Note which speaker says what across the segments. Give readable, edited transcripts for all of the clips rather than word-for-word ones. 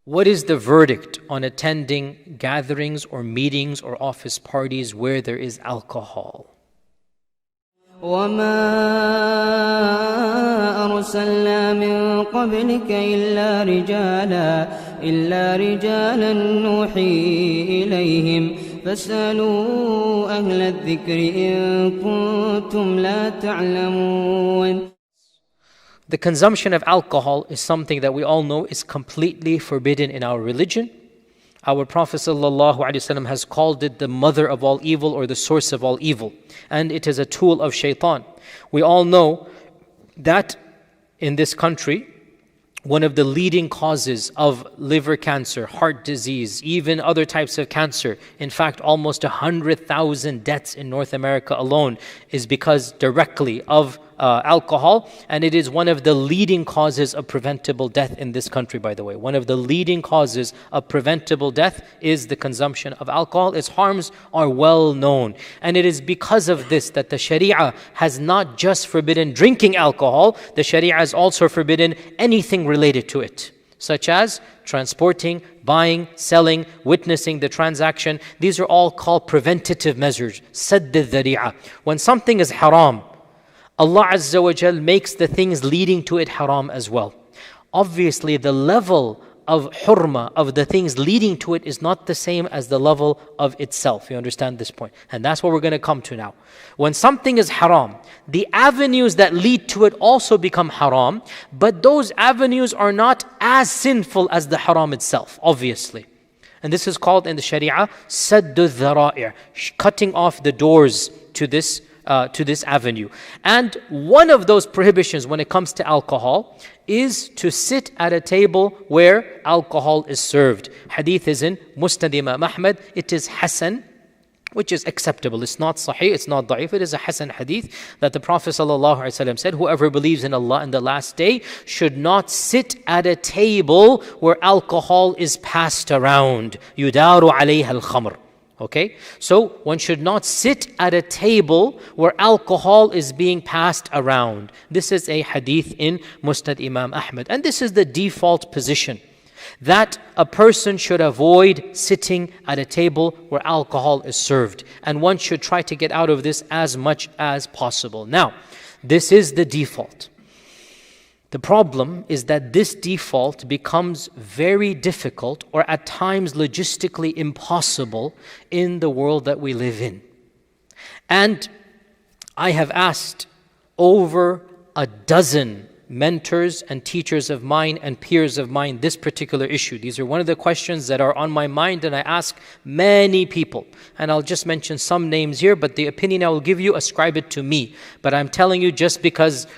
Speaker 1: What is the verdict on attending gatherings or meetings or office parties where there is alcohol?
Speaker 2: وما أرسلنا من قبلك إلا رجالا نوحي إليهم فاسألوا أهل الذكر إن كنتم لا تعلمون.
Speaker 1: The consumption of alcohol is something that we all know is completely forbidden in our religion. Our Prophet ﷺ has called it the mother of all evil or the source of all evil. And it is a tool of shaitan. We all know that in this country, one of the leading causes of liver cancer, heart disease, even other types of cancer, in fact, almost 100,000 deaths in North America alone is because directly of alcohol, and it is one of the leading causes of preventable death in this country, by the way. One of the leading causes of preventable death is the consumption of alcohol. Its harms are well known. And it is because of this that the Sharia has not just forbidden drinking alcohol, the Sharia has also forbidden anything related to it, such as transporting, buying, selling, witnessing the transaction. These are all called preventative measures. Sadd al-dhari'ah. When something is haram, Allah Azza wa Jal makes the things leading to it haram as well. Obviously, the level of hurma, of the things leading to it, is not the same as the level of itself. You understand this point? And that's what we're going to come to now. When something is haram, the avenues that lead to it also become haram, but those avenues are not as sinful as the haram itself, obviously. And this is called in the Sharia, saddu dhara'i', cutting off the doors to this avenue. And one of those prohibitions when it comes to alcohol is to sit at a table where alcohol is served. Hadith is in Musnad Imam Ahmad. It is Hasan, which is acceptable. It's not Sahih, it's not Da'if. It is a Hasan hadith that the Prophet ﷺ said, whoever believes in Allah and the last day should not sit at a table where alcohol is passed around. Yudaru alayha al-khamr. Okay, so one should not sit at a table where alcohol is being passed around. This is a hadith in Musnad Imam Ahmad. And this is the default position, that a person should avoid sitting at a table where alcohol is served. And one should try to get out of this as much as possible. Now, this is the default. The problem is that this default becomes very difficult or at times logistically impossible in the world that we live in. And I have asked over a dozen mentors and teachers of mine and peers of mine this particular issue. These are one of the questions that are on my mind, and I ask many people. And I'll just mention some names here, but the opinion I will give you, ascribe it to me. But I'm telling you just because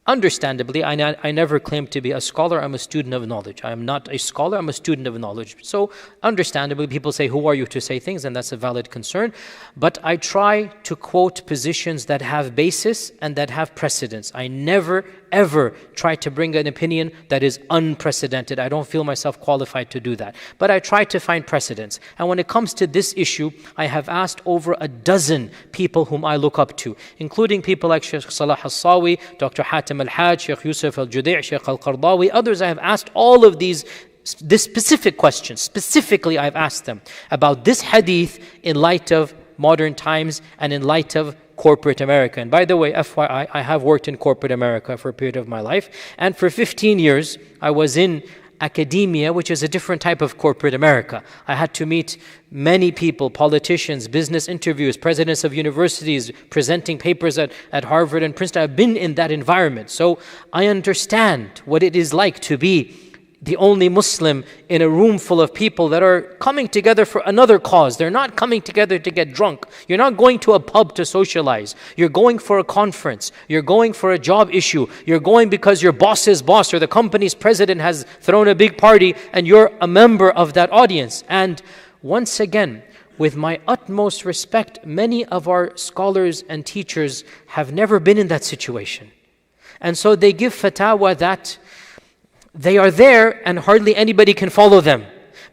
Speaker 1: understandably, I never claim to be a scholar. I'm a student of knowledge. I am not a scholar. I'm a student of knowledge. So understandably, people say, who are you to say things? And that's a valid concern. But I try to quote positions that have basis and that have precedence. I never, ever try to bring an opinion that is unprecedented. I don't feel myself qualified to do that. But I try to find precedence. And when it comes to this issue, I have asked over a dozen people whom I look up to, including people like Shaykh Salah al-Sawi, Dr. Hatim al-Hajj, Shaykh Yusuf al-Judi', Shaykh al-Qardawi, others. I have asked all of this specific questions. Specifically, I've asked them about this hadith in light of modern times and in light of corporate America. And by the way, FYI, I have worked in corporate America for a period of my life. And for 15 years, I was in academia, which is a different type of corporate America. I had to meet many people, politicians, business interviews, presidents of universities, presenting papers at Harvard and Princeton. I've been in that environment. So I understand what it is like to be the only Muslim in a room full of people that are coming together for another cause. They're not coming together to get drunk. You're not going to a pub to socialize. You're going for a conference. You're going for a job issue. You're going because your boss's boss or the company's president has thrown a big party and you're a member of that audience. And once again, with my utmost respect, many of our scholars and teachers have never been in that situation. And so they give fatwa that they are there and hardly anybody can follow them.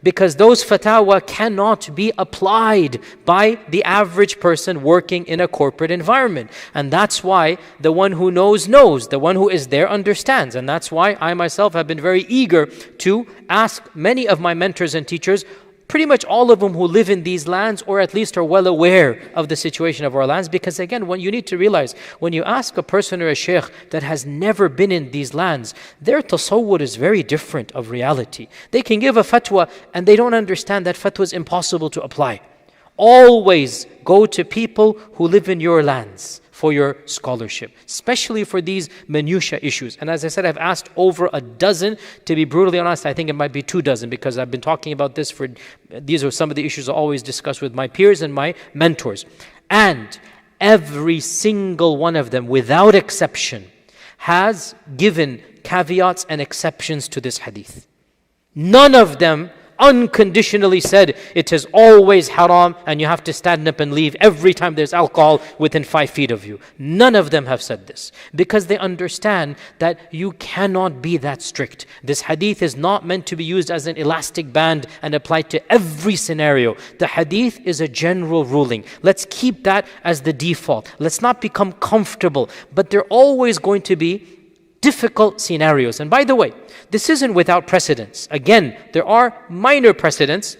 Speaker 1: because those fatwa cannot be applied by the average person working in a corporate environment. And that's why the one who knows, the one who is there understands. And that's why I myself have been very eager to ask many of my mentors and teachers, pretty much all of them who live in these lands or at least are well aware of the situation of our lands. Because again, what you need to realize, when you ask a person or a shaykh that has never been in these lands, their tasawwur is very different of reality. They can give a fatwa and they don't understand that fatwa is impossible to apply. Always go to people who live in your lands for your scholarship, especially for these minutiae issues. And as I said, I've asked over a dozen. To be brutally honest, I think it might be 24, because I've been talking about this these are some of the issues I always discuss with my peers and my mentors. And every single one of them, without exception, has given caveats and exceptions to this hadith. None of them unconditionally said it is always haram and you have to stand up and leave every time there's alcohol within 5 feet of you. None of them have said this, because they understand that you cannot be that strict. This hadith is not meant to be used as an elastic band and applied to every scenario. The hadith is a general ruling. Let's keep that as the default. Let's not become comfortable, but they're always going to be difficult scenarios. And by the way, this isn't without precedence. Again, there are minor precedents.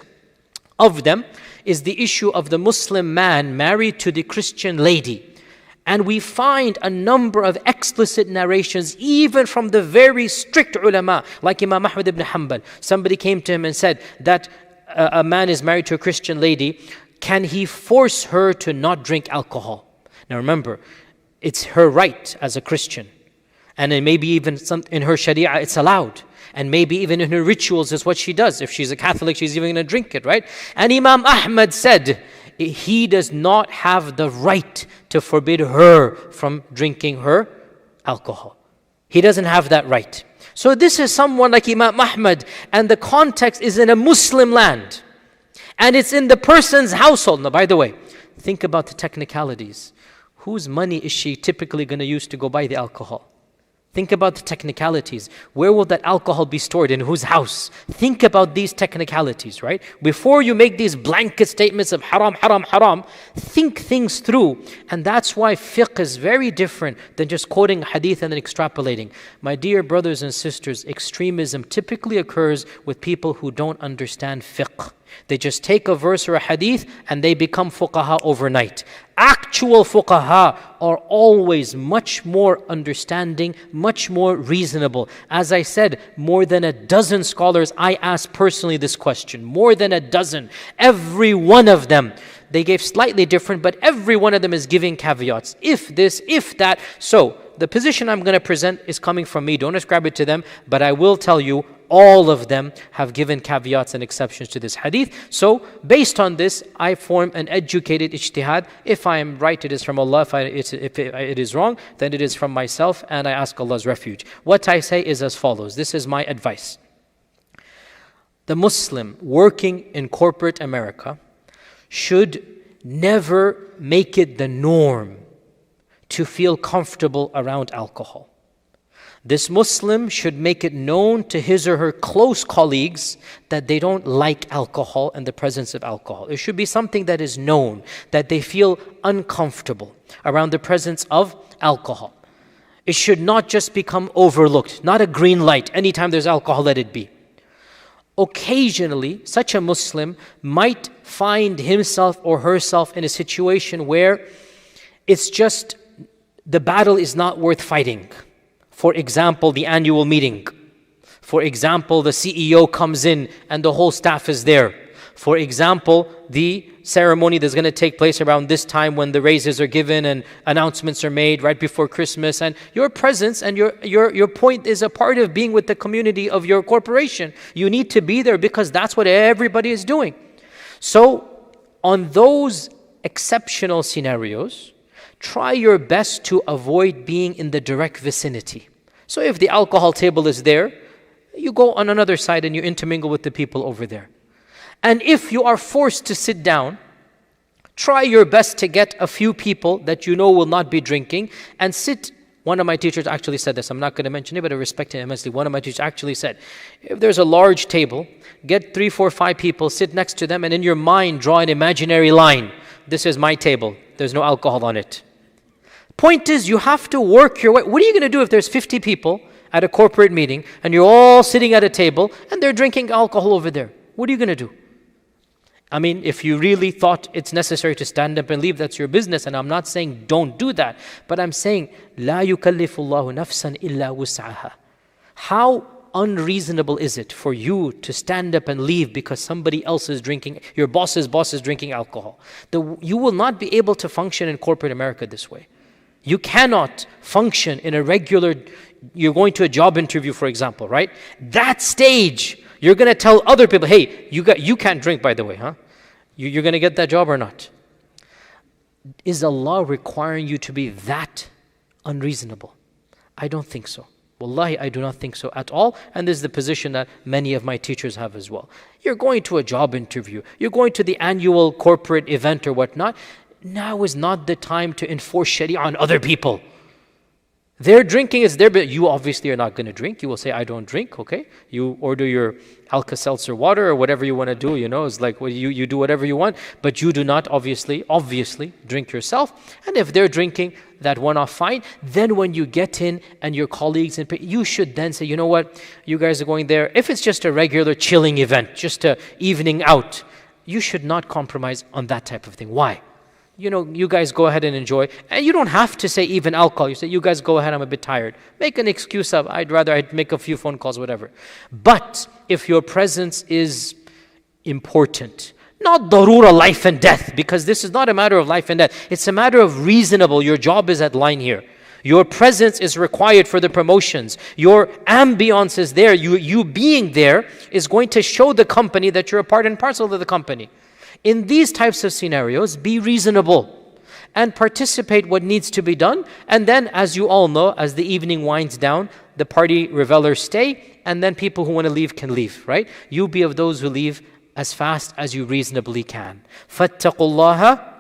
Speaker 1: Of them is the issue of the Muslim man married to the Christian lady. And we find a number of explicit narrations, even from the very strict ulama, like Imam Ahmad ibn Hanbal. Somebody came to him and said that a man is married to a Christian lady. Can he force her to not drink alcohol? Now remember, it's her right as a Christian. And then maybe even in her sharia it's allowed. And maybe even in her rituals is what she does. If she's a Catholic, she's even going to drink it, right? And Imam Ahmad said, he does not have the right to forbid her from drinking her alcohol. He doesn't have that right. So this is someone like Imam Ahmad, and the context is in a Muslim land. And it's in the person's household. Now, by the way, think about the technicalities. Whose money is she typically going to use to go buy the alcohol? Think about the technicalities. Where will that alcohol be stored? In whose house? Think about these technicalities, right? Before you make these blanket statements of haram, haram, haram, think things through. And that's why fiqh is very different than just quoting hadith and then extrapolating. My dear brothers and sisters, extremism typically occurs with people who don't understand fiqh. They just take a verse or a hadith and they become fuqaha overnight. Actual fuqaha are always much more understanding, much more reasonable. As I said, more than a dozen scholars, I asked personally this question. More than a dozen. Every one of them, they gave slightly different, but every one of them is giving caveats. If this, if that. So, the position I'm going to present is coming from me. Don't ascribe it to them, but I will tell you, all of them have given caveats and exceptions to this hadith. So, based on this, I form an educated ijtihad. If I am right, it is from Allah. If it is wrong, then it is from myself, and I ask Allah's refuge. What I say is as follows. This is my advice. The Muslim working in corporate America should never make it the norm to feel comfortable around alcohol. This Muslim should make it known to his or her close colleagues that they don't like alcohol and the presence of alcohol. It should be something that is known, that they feel uncomfortable around the presence of alcohol. It should not just become overlooked, not a green light. Anytime there's alcohol, let it be. Occasionally, such a Muslim might find himself or herself in a situation where it's just the battle is not worth fighting. For example, the annual meeting. For example, the CEO comes in and the whole staff is there. For example, the ceremony that's going to take place around this time when the raises are given and announcements are made right before Christmas, and your presence and your point is a part of being with the community of your corporation. You need to be there because that's what everybody is doing. So, on those exceptional scenarios, try your best to avoid being in the direct vicinity. So if the alcohol table is there, you go on another side and you intermingle with the people over there. And if you are forced to sit down, try your best to get a few people that you know will not be drinking and sit One of my teachers actually said this. I'm not going to mention it, but I respect him immensely. One of my teachers actually said, if there's a large table, get 3, 4, 5 people, sit next to them, and in your mind draw an imaginary line. This is my table. There's no alcohol on it. Point is, you have to work your way. What are you going to do if there's 50 people at a corporate meeting and you're all sitting at a table and they're drinking alcohol over there? What are you going to do? I mean, if you really thought it's necessary to stand up and leave, that's your business. And I'm not saying don't do that. But I'm saying, لا يكلف الله نفسا إلا وسعها. How unreasonable is it for you to stand up and leave because somebody else is drinking, your boss's boss is drinking alcohol? You will not be able to function in corporate America this way. You cannot function in a regular, you're going to a job interview, for example, right? That stage, you're going to tell other people, hey, you can't drink, by the way, huh? You're going to get that job or not? Is Allah requiring you to be that unreasonable? I don't think so. Wallahi, I do not think so at all. And this is the position that many of my teachers have as well. You're going to a job interview. You're going to the annual corporate event or whatnot. Now is not the time to enforce Sharia on other people. Their drinking is their, but you obviously are not going to drink. You will say, I don't drink, okay? You order your Alka-Seltzer water or whatever you want to do, it's like you do whatever you want, but you do not obviously drink yourself. And if they're drinking that one-off, fine. Then when you get in and your colleagues, you should then say, you know what, you guys are going there. If it's just a regular chilling event, just a evening out, you should not compromise on that type of thing. Why? You guys go ahead and enjoy. And you don't have to say even alcohol. You say, you guys go ahead, I'm a bit tired. Make an excuse of, I'd make a few phone calls, whatever. But if your presence is important, not darura, life and death, because this is not a matter of life and death. It's a matter of reasonable. Your job is at line here. Your presence is required for the promotions. Your ambience is there. You being there is going to show the company that you're a part and parcel of the company. In these types of scenarios, be reasonable and participate what needs to be done. And then, as you all know, as the evening winds down, the party revelers stay, and then people who want to leave can leave, right? You be of those who leave as fast as you reasonably can. فَاتَّقُوا اللَّهَ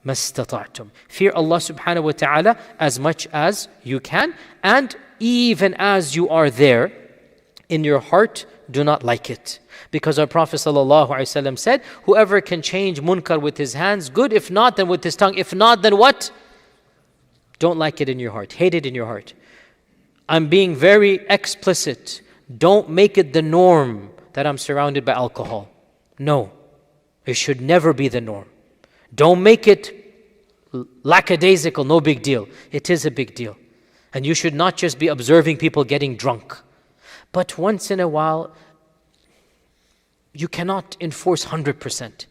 Speaker 1: مَا اسْتَطَعْتُمْ. Fear Allah subhanahu wa ta'ala as much as you can. And even as you are there, in your heart, do not like it. Because our Prophet ﷺ said, whoever can change munkar with his hands, good. If not, then with his tongue. If not, then what? Don't like it in your heart. Hate it in your heart. I'm being very explicit. Don't make it the norm that I'm surrounded by alcohol. No. It should never be the norm. Don't make it lackadaisical, no big deal. It is a big deal. And you should not just be observing people getting drunk. But once in a while, you cannot enforce 100%.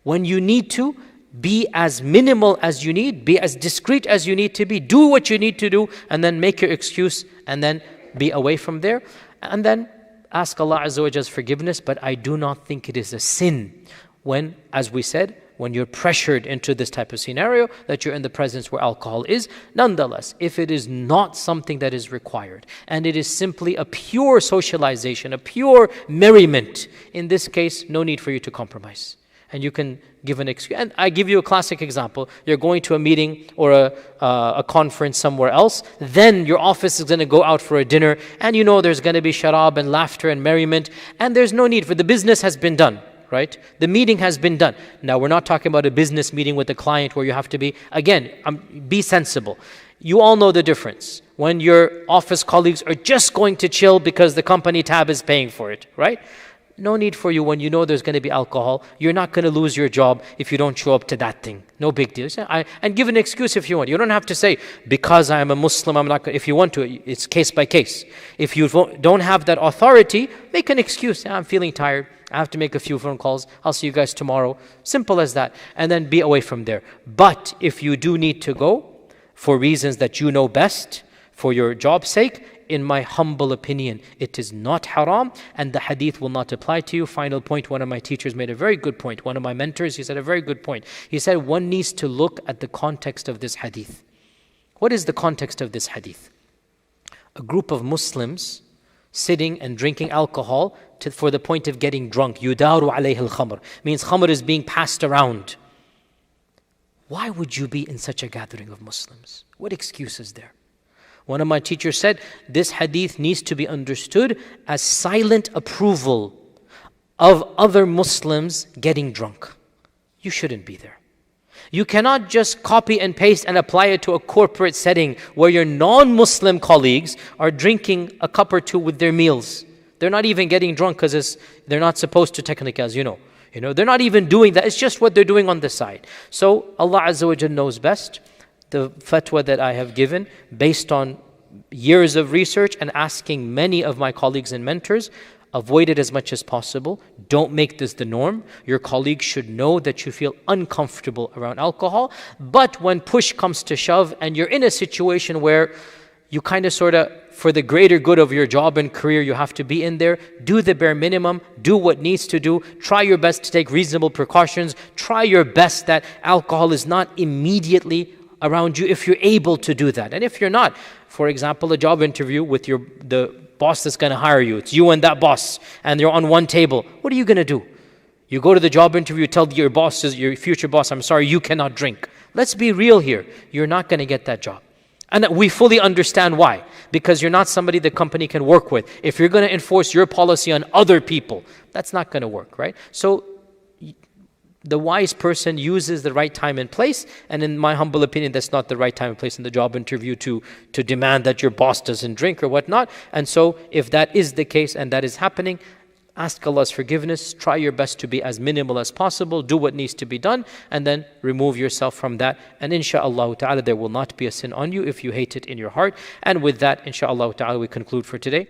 Speaker 1: When you need to, be as minimal as you need, be as discreet as you need to be, do what you need to do, and then make your excuse, and then be away from there. And then ask Allah Azza wa Jalla's forgiveness. But I do not think it is a sin when, as we said, when you're pressured into this type of scenario, that you're in the presence where alcohol is. Nonetheless, if it is not something that is required, and it is simply a pure socialization, a pure merriment, in this case, no need for you to compromise. And you can give an excuse. And I give you a classic example. You're going to a meeting or a conference somewhere else. Then your office is going to go out for a dinner. And you know there's going to be sharab and laughter and merriment. And there's no need, for the business has been done. Right? The meeting has been done. Now, we're not talking about a business meeting with a client where you have to be, again, be sensible. You all know the difference. When your office colleagues are just going to chill because the company tab is paying for it, right? No need for you when you know there's going to be alcohol. You're not going to lose your job if you don't show up to that thing. No big deal. And give an excuse if you want. You don't have to say, because I am a Muslim, I'm not going to. If you want to, it's case by case. If you don't have that authority, make an excuse. I'm feeling tired. I have to make a few phone calls. I'll see you guys tomorrow. Simple as that. And then be away from there. But if you do need to go for reasons that you know best, for your job's sake, in my humble opinion, it is not haram, and the hadith will not apply to you. Final point, one of my teachers made a very good point. One of my mentors, he said a very good point. He said one needs to look at the context of this hadith. What is the context of this hadith? A group of Muslims sitting and drinking alcohol for the point of getting drunk. Yudaru alayhi al-khamr. Means khamr is being passed around. Why would you be in such a gathering of Muslims? What excuse is there? One of my teachers said, this hadith needs to be understood as silent approval of other Muslims getting drunk. You shouldn't be there. You cannot just copy and paste and apply it to a corporate setting where your non-Muslim colleagues are drinking a cup or two with their meals. They're not even getting drunk because they're not supposed to technically, as you know. They're not even doing that. It's just what they're doing on the side. So Allah Azza wa Jal knows best. The fatwa that I have given, based on years of research and asking many of my colleagues and mentors, avoid it as much as possible. Don't make this the norm. Your colleagues should know that you feel uncomfortable around alcohol. But when push comes to shove and you're in a situation where you kind of sort of, for the greater good of your job and career, you have to be in there, do the bare minimum, do what needs to do, try your best to take reasonable precautions, try your best that alcohol is not immediately around you if you're able to do that. And if you're not, for example, a job interview with the boss that's going to hire you, it's you and that boss, and you're on one table, what are you going to do? You go to the job interview, tell your boss, your future boss, I'm sorry, you cannot drink. Let's be real here. You're not going to get that job. And we fully understand why. Because you're not somebody the company can work with. If you're going to enforce your policy on other people, that's not going to work, right? So the wise person uses the right time and place, and in my humble opinion, that's not the right time and place in the job interview to demand that your boss doesn't drink or whatnot. And so if that is the case and that is happening, ask Allah's forgiveness, try your best to be as minimal as possible, do what needs to be done, and then remove yourself from that. And insha'Allah ta'ala, there will not be a sin on you if you hate it in your heart. And with that, insha'Allah ta'ala, we conclude for today.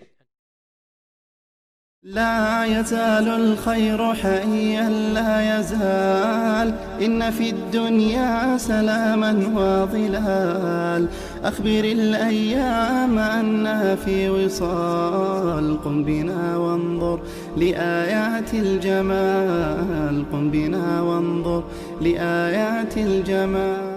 Speaker 3: لا يزال الخير حيا لا يزال إن في الدنيا سلاما وظلال أخبر الأيام أنها في وصال قم بنا وانظر لآيات الجمال قم بنا وانظر لآيات الجمال